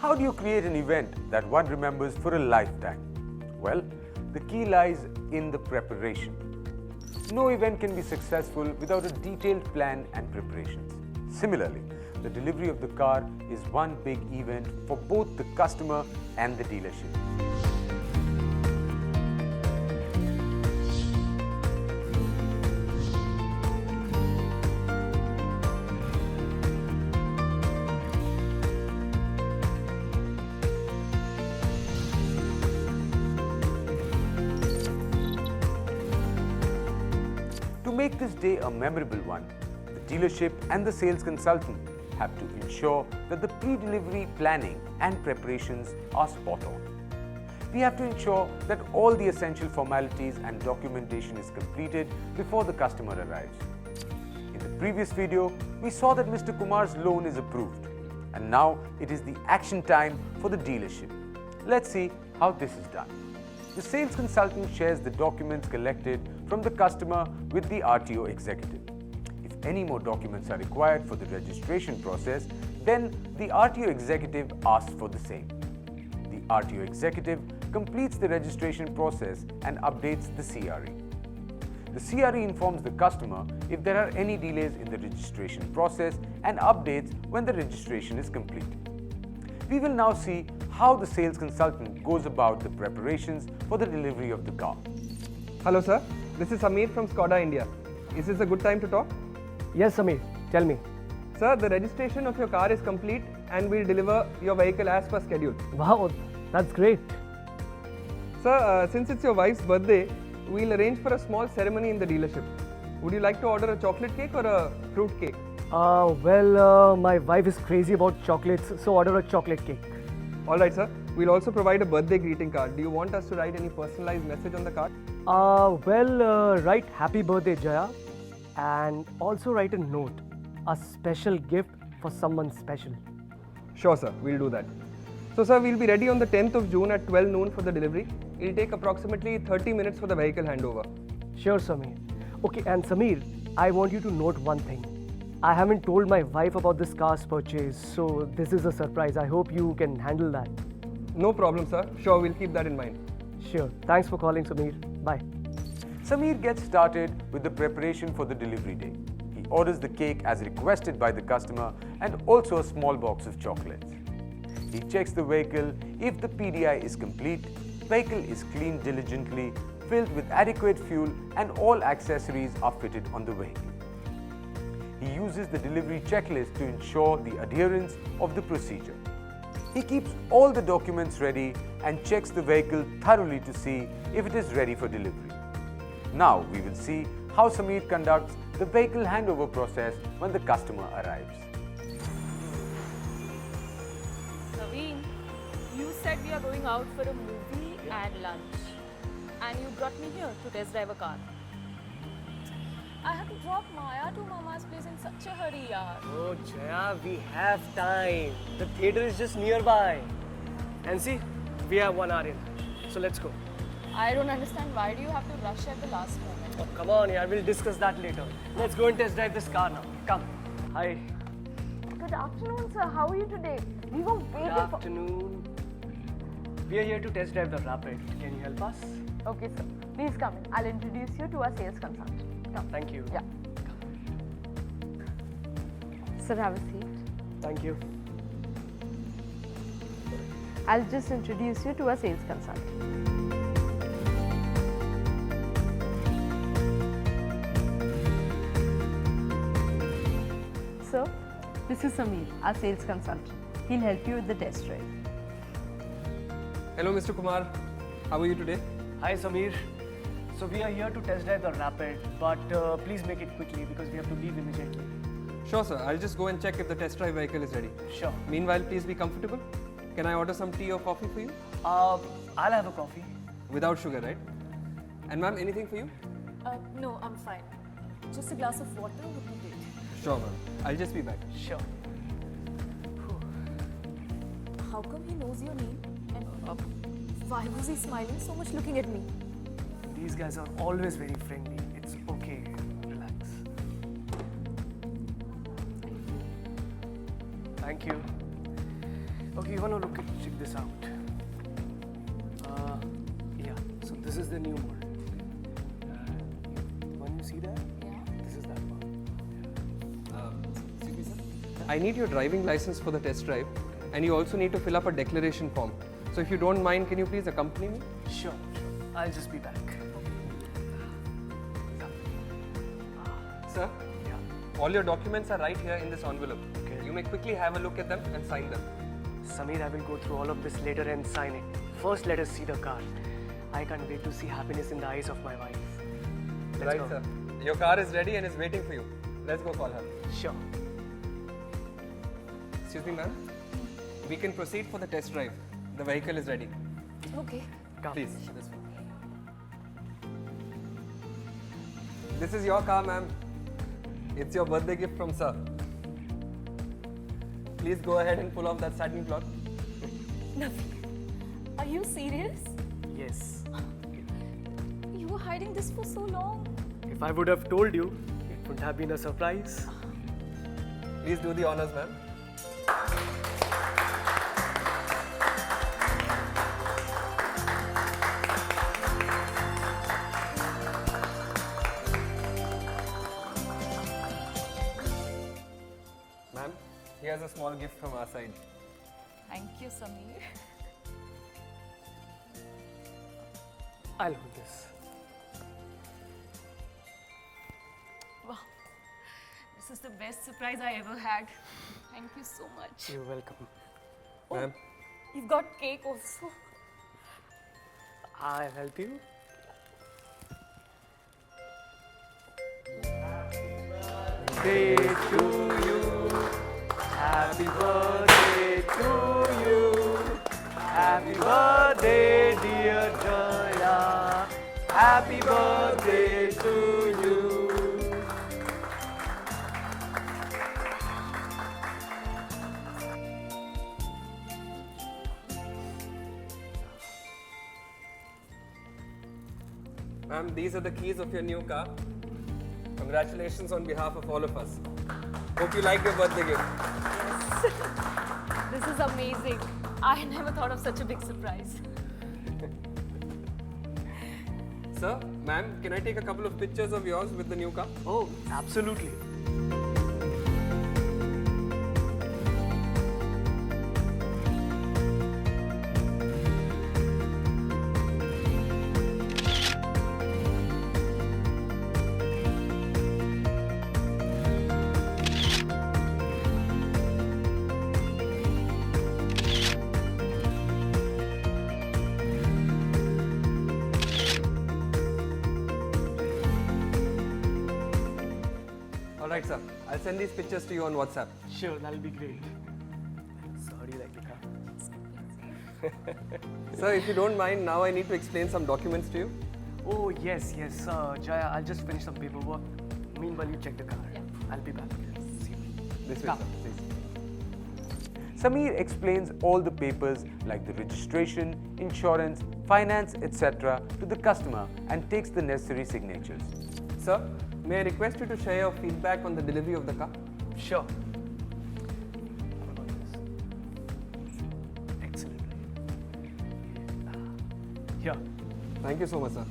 How do you create an event that one remembers for a lifetime? Well, the key lies in the preparation. No event can be successful without a detailed plan and preparations. Similarly, the delivery of the car is one big event for both the customer and the dealership. To make this day a memorable one, the dealership and the sales consultant have to ensure that the pre-delivery planning and preparations are spot on. We have to ensure that all the essential formalities and documentation is completed before the customer arrives. In the previous video, we saw that Mr. Kumar's loan is approved, and now it is the action time for the dealership. Let's see how this is done. The sales consultant shares the documents collected from the customer with the RTO executive. If any more documents are required for the registration process, then the RTO executive asks for the same. The RTO executive completes the registration process and updates the CRE. The CRE informs the customer if there are any delays in the registration process and updates when the registration is complete. We will now see how the sales consultant goes about the preparations for the delivery of the car. Hello sir, this is Samir from Skoda India. Is this a good time to talk? Yes, Samir, tell me. Sir, the registration of your car is complete and we'll deliver your vehicle as per schedule. Wow, that's great. Sir, since it's your wife's birthday, we'll arrange for a small ceremony in the dealership. Would you like to order a chocolate cake or a fruit cake? My wife is crazy about chocolates, so order a chocolate cake. Alright sir, we'll also provide a birthday greeting card. Do you want us to write any personalized message on the card? Write happy birthday, Jaya, and also write a note, a special gift for someone special. Sure sir, we'll do that. So sir, we'll be ready on the 10th of June at 12 noon for the delivery. It'll take approximately 30 minutes for the vehicle handover. Sure, Samir. Okay, and Samir, I want you to note one thing. I haven't told my wife about this car's purchase, so this is a surprise. I hope you can handle that. No problem sir, sure we'll keep that in mind. Sure. Thanks for calling, Samir. Bye. Samir gets started with the preparation for the delivery day. He orders the cake as requested by the customer and also a small box of chocolates. He checks the vehicle. If the PDI is complete, vehicle is cleaned diligently, filled with adequate fuel, and all accessories are fitted on the vehicle. He uses the delivery checklist to ensure the adherence of the procedure. He keeps all the documents ready and checks the vehicle thoroughly to see if it is ready for delivery. Now we will see how Samir conducts the vehicle handover process when the customer arrives. Naveen, you said we are going out for a movie and lunch. And you brought me here to test drive a car. I have to drop Maya to Mama's place in such a hurry, yaar. Oh, Jaya, we have time. The theater is just nearby. And see, we have 1 hour in. So let's go. I don't understand why do you have to rush at the last moment. Oh, come on, yaar. We'll discuss that later. Let's go and test drive this car now. Come. Hi. Good afternoon, sir. How are you today? We were Good waiting afternoon. We are here to test drive the Rapid. Can you help us? Okay, sir. Please come in. I'll introduce you to our sales consultant. Come. Thank you. Yeah. Sir, have a seat. Thank you. I'll just introduce you to our sales consultant. Sir, this is Samir, our sales consultant. He'll help you with the test drive. Hello Mr. Kumar, how are you today? Hi, Samir. So we are here to test drive the Rapid, but please make it quickly because we have to leave immediately. Sure sir, I'll just go and check if the test drive vehicle is ready. Sure. Meanwhile, please be comfortable. Can I order some tea or coffee for you? I'll have a coffee. Without sugar, right? And ma'am, anything for you? No, I'm fine. Just a glass of water would be great. Sure ma'am, I'll just be back. Sure. How come he knows your name? And why was he smiling so much looking at me? These guys are always very friendly. It's okay. Relax. Thank you. Okay, you wanna check this out? Yeah. So this is the new model. The one you see there? Yeah. This is that one. Excuse me, sir. I need your driving license for the test drive, and you also need to fill up a declaration form. So if you don't mind, can you please accompany me? Sure. I'll just be back. Sir, Yeah. all your documents are right here in this envelope. Okay. You may quickly have a look at them and sign them. Samir, I will go through all of this later and sign it. First, let us see the car. I can't wait to see happiness in the eyes of my wife. Let's Right, go. sir. Your car is ready and is waiting for you. Let's go call her. Sure. Excuse me, ma'am. We can proceed for the test drive. The vehicle is ready. Okay. Come. Please, this one. This is your car, ma'am. It's your birthday gift from sir. Please go ahead and pull off that satin cloth. Naveen, are you serious? Yes. You were hiding this for so long. If I would have told you, it would have been a surprise. Please do the honors, ma'am. Ma'am, here's a small gift from our side. Thank you, Samir. I'll hold this. Wow. This is the best surprise I ever had. Thank you so much. You're welcome. Ma'am, You've got cake also. I'll help you. Day to you. Happy birthday to you. Happy birthday, dear Jaya. Happy birthday to you. ma'am, these are the keys of your new car. Congratulations on behalf of all of us. Hope you like your birthday gift. This is amazing. I never thought of such a big surprise. Sir, ma'am, can I take a couple of pictures of yours with the new car? Oh, absolutely. All right, sir. I'll send these pictures to you on WhatsApp. Sure, that'll be great. So, how do you like the car? Sir, if you don't mind, now I need to explain some documents to you. Oh, yes. Jaya, I'll just finish some paperwork. Meanwhile, you check the car. Yeah. I'll be back. See you. This way, Come. sir, please. Samir explains all the papers like the registration, insurance, finance, etc. to the customer and takes the necessary signatures. Sir, may I request you to share your feedback on the delivery of the car? Sure. Excellent. Here. Thank you so much, sir.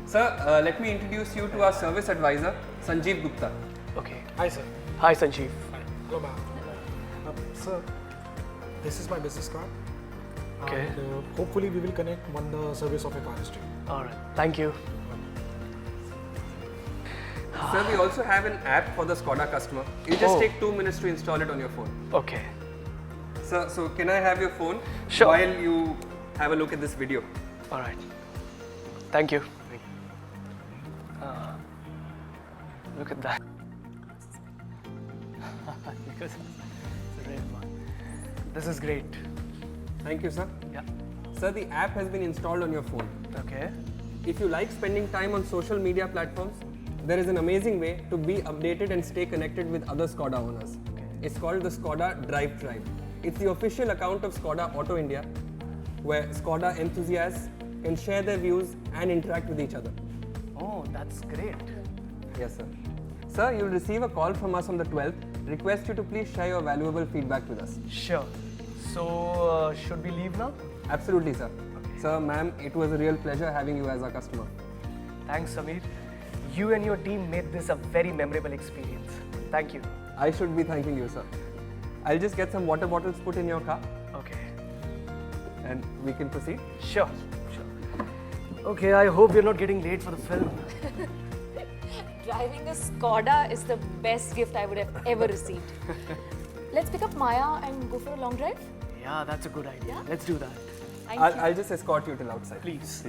Sir, let me introduce you to our service advisor, Sanjeev Gupta. Okay. Hi, sir. Hi, Sanjeev. Hello, ma'am. Sir, this is my business card. Okay. And hopefully, we will connect when the service of your car is due. All right. Thank you. Sir, we also have an app for the Skoda customer. You just Oh. take 2 minutes to install it on your phone. Okay. Sir, so can I have your phone Sure. while you have a look at this video? All right. Thank you. Look at that. Because it's a red one. This is great. Thank you, sir. Yeah. Sir, the app has been installed on your phone. Okay. If you like spending time on social media platforms, there is an amazing way to be updated and stay connected with other Skoda owners. It's called the Skoda Drive Tribe. It's the official account of Skoda Auto India, where Skoda enthusiasts can share their views and interact with each other. Oh, that's great. Yes, sir. Sir, you'll receive a call from us on the 12th request you to please share your valuable feedback with us. Sure. So, should we leave now? Absolutely, sir. Sir, ma'am, it was a real pleasure having you as our customer. Thanks, Sameer. You and your team made this a very memorable experience. Thank you. I should be thanking you, sir. I'll just get some water bottles put in your car Okay. and we can proceed. Sure. Okay, I hope we're not getting late for the film. Driving a Skoda is the best gift I would have ever received. Let's pick up Maya and go for a long drive. Yeah, that's a good idea. Yeah? Let's do that. Thank you. I'll just escort you till outside. Please.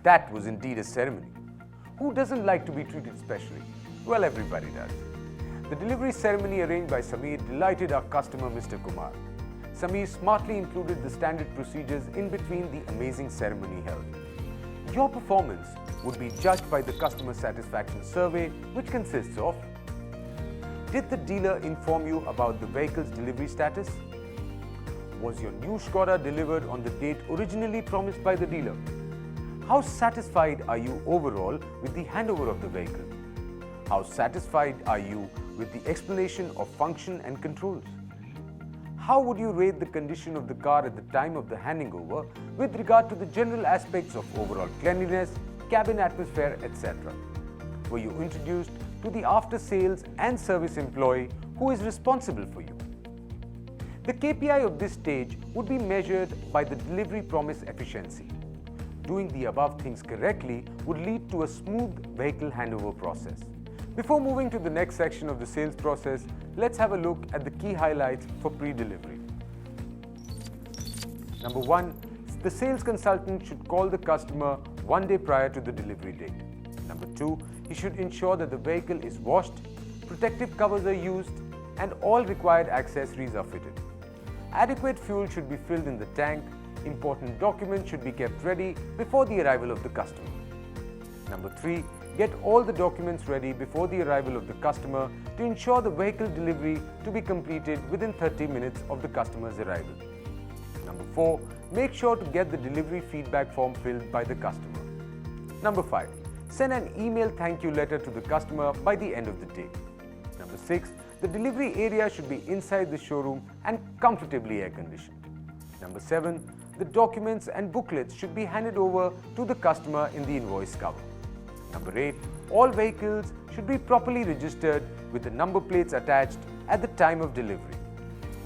That was indeed a ceremony. Who doesn't like to be treated specially? Well, everybody does. The delivery ceremony arranged by Sameer delighted our customer, Mr. Kumar. Sameer smartly included the standard procedures in between the amazing ceremony held. Your performance would be judged by the customer satisfaction survey, which consists of: did the dealer inform you about the vehicle's delivery status? Was your new Skoda delivered on the date originally promised by the dealer? How satisfied are you overall with the handover of the vehicle? How satisfied are you with the explanation of function and controls? How would you rate the condition of the car at the time of the handing over with regard to the general aspects of overall cleanliness, cabin atmosphere, etc.? Were you introduced to the after-sales and service employee who is responsible for you? The KPI of this stage would be measured by the delivery promise efficiency. Doing the above things correctly would lead to a smooth vehicle handover process. Before moving to the next section of the sales process, let's have a look at the key highlights for pre-delivery. Number 1, the sales consultant should call the customer 1 day prior to the delivery date. Number 2, he should ensure that the vehicle is washed, protective covers are used, and all required accessories are fitted. Adequate fuel should be filled in the tank. Important documents should be kept ready before the arrival of the customer. Number 3, get all the documents ready before the arrival of the customer to ensure the vehicle delivery to be completed within 30 minutes of the customer's arrival. Number 4, make sure to get the delivery feedback form filled by the customer. Number 5, send an email thank you letter to the customer by the end of the day. Number 6, the delivery area should be inside the showroom and comfortably air conditioned. Number 7, the documents and booklets should be handed over to the customer in the invoice cover. Number 8, all vehicles should be properly registered with the number plates attached at the time of delivery.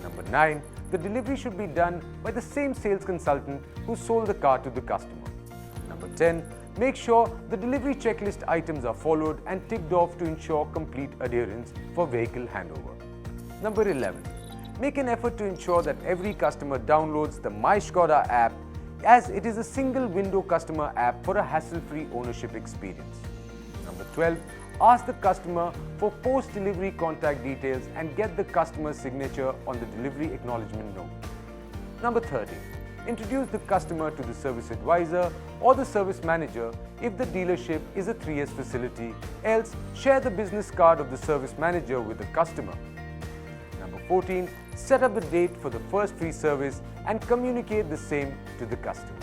Number 9, the delivery should be done by the same sales consultant who sold the car to the customer. Number 10, make sure the delivery checklist items are followed and ticked off to ensure complete adherence for vehicle handover. Number 11, make an effort to ensure that every customer downloads the My Skoda app, as it is a single window customer app for a hassle-free ownership experience. Number 12, ask the customer for post-delivery contact details and get the customer's signature on the delivery acknowledgement note. Number 13, introduce the customer to the service advisor or the service manager if the dealership is a 3S facility, else share the business card of the service manager with the customer. Number 14, set up the date for the first free service and communicate the same to the customer.